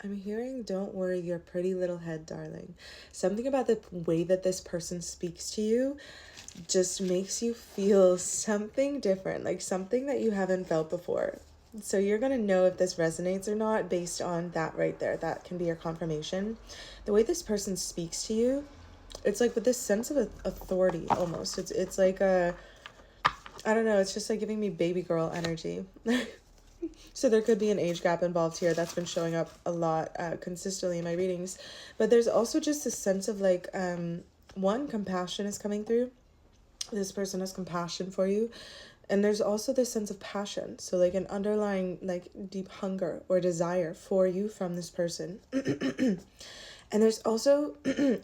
I'm hearing, don't worry your pretty little head, darling. Something about the way that this person speaks to you just makes you feel something different, like something that you haven't felt before. So you're going to know if this resonates or not based on that right there. That can be your confirmation. The way this person speaks to you, it's like with this sense of authority almost. It's like a, I don't know, it's just like giving me baby girl energy. So there could be an age gap involved here. That's been showing up a lot consistently in my readings. But there's also just a sense of like, one, compassion is coming through. This person has compassion for you. And there's also this sense of passion. So like an underlying like deep hunger or desire for you from this person. And there's also,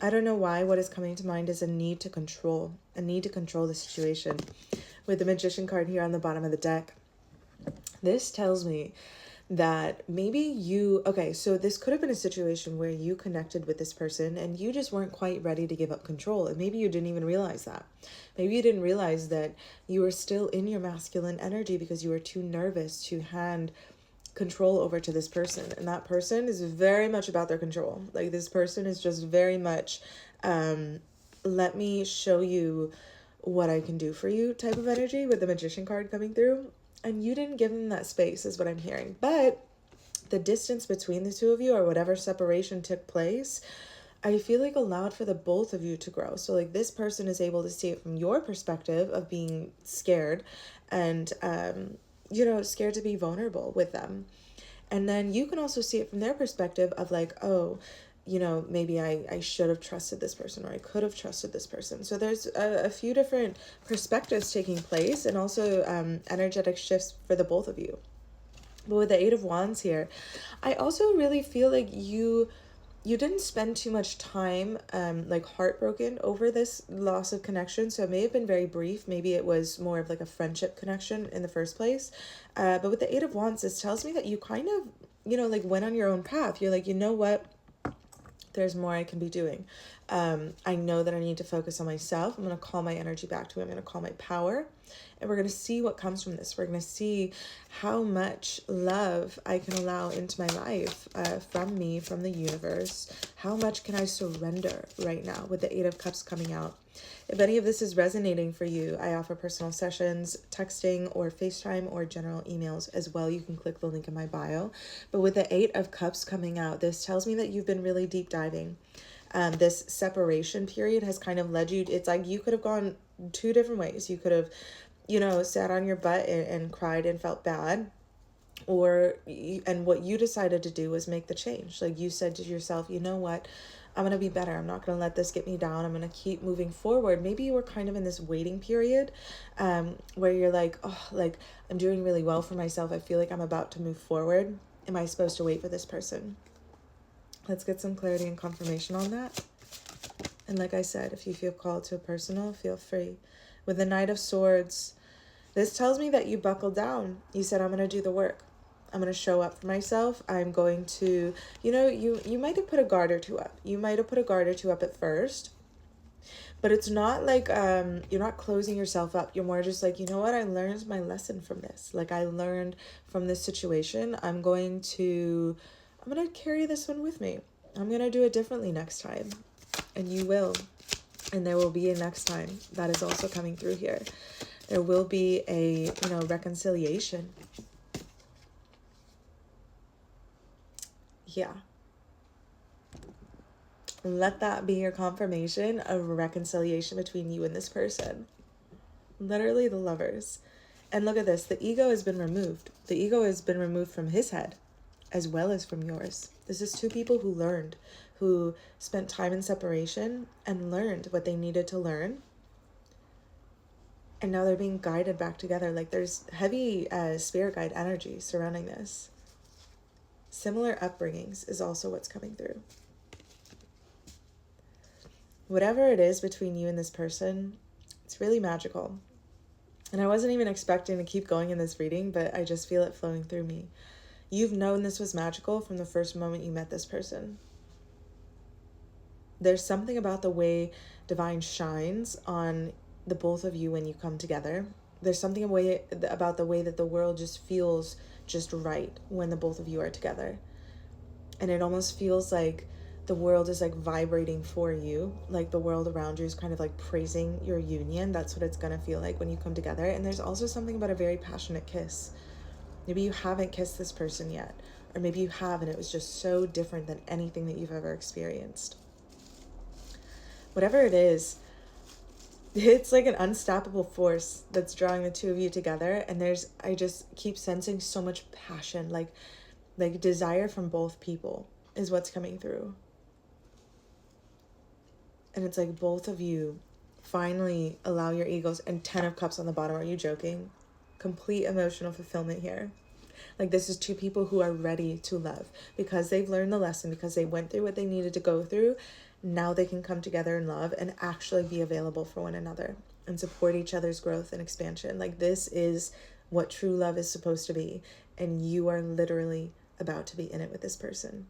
I don't know why, what is coming to mind is a need to control the situation. With the Magician card here on the bottom of the deck, this tells me that maybe you, okay, so this could have been a situation where you connected with this person and you just weren't quite ready to give up control. And maybe you didn't even realize that. Maybe you didn't realize that you were still in your masculine energy because you were too nervous to hand control over to this person. And that person is very much about their control. Like this person is just very much, let me show you what I can do for you type of energy with the Magician card coming through. And you didn't give them that space is what I'm hearing. But the distance between the two of you or whatever separation took place, I feel like allowed for the both of you to grow. So like this person is able to see it from your perspective of being scared and, scared to be vulnerable with them. And then you can also see it from their perspective of like, oh, maybe I should have trusted this person or I could have trusted this person. So there's a few different perspectives taking place and also energetic shifts for the both of you. But with the Eight of Wands here, I also really feel like you didn't spend too much time like heartbroken over this loss of connection. So it may have been very brief. Maybe it was more of like a friendship connection in the first place. But with the Eight of Wands, this tells me that you kind of, like went on your own path. You're like, you know what? There's more I can be doing. I know that I need to focus on myself. I'm going to call my energy back to it. I'm going to call my power. And we're going to see what comes from this. We're going to see how much love I can allow into my life from me, from the universe. How much can I surrender right now with the Eight of Cups coming out? If any of this is resonating for you, I offer personal sessions, texting or FaceTime or general emails as well. You can click the link in my bio. But with the Eight of Cups coming out, this tells me that you've been really deep diving. This separation period has kind of led you, it's like you could have gone two different ways. You could have, sat on your butt and cried and felt bad. And what you decided to do was make the change. Like you said to yourself, you know what? I'm going to be better. I'm not going to let this get me down. I'm going to keep moving forward. Maybe you were kind of in this waiting period where you're like, oh, like I'm doing really well for myself. I feel like I'm about to move forward. Am I supposed to wait for this person? Let's get some clarity and confirmation on that. And like I said, if you feel called to a personal, feel free. With the Knight of Swords, this tells me that you buckled down. You said, I'm going to do the work. I'm going to show up for myself. I'm going to, you might have put a guard or two up. You might have put a guard or two up at first. But it's not like you're not closing yourself up. You're more just like, you know what? I learned my lesson from this. Like I learned from this situation. I'm going to carry this one with me. I'm going to do it differently next time. And you will. And there will be a next time. That is also coming through here. There will be a, reconciliation. Yeah. Let that be your confirmation of reconciliation between you and this person. Literally the Lovers. And look at this. The ego has been removed. The ego has been removed from his head as well as from yours. This is two people who learned, who spent time in separation and learned what they needed to learn. And now they're being guided back together. Like there's heavy spirit guide energy surrounding this. Similar upbringings is also what's coming through. Whatever it is between you and this person, it's really magical. And I wasn't even expecting to keep going in this reading, but I just feel it flowing through me. You've known this was magical from the first moment you met this person. There's something about the way divine shines on the both of you when you come together. There's something about the way that the world just feels just right when the both of you are together. And it almost feels like the world is like vibrating for you, like the world around you is kind of like praising your union. That's what it's gonna feel like when you come together. And there's also something about a very passionate kiss. Maybe you haven't kissed this person yet, or maybe you have and it was just so different than anything that you've ever experienced. Whatever it is, it's like an unstoppable force that's drawing the two of you together. And I just keep sensing so much passion, like desire from both people is what's coming through. And it's like both of you finally allow your egos, and 10 of cups on the bottom. Are you joking? Complete emotional fulfillment here. Like this is two people who are ready to love because they've learned the lesson, because they went through what they needed to go through. Now they can come together in love and actually be available for one another and support each other's growth and expansion. Like this is what true love is supposed to be. And you are literally about to be in it with this person.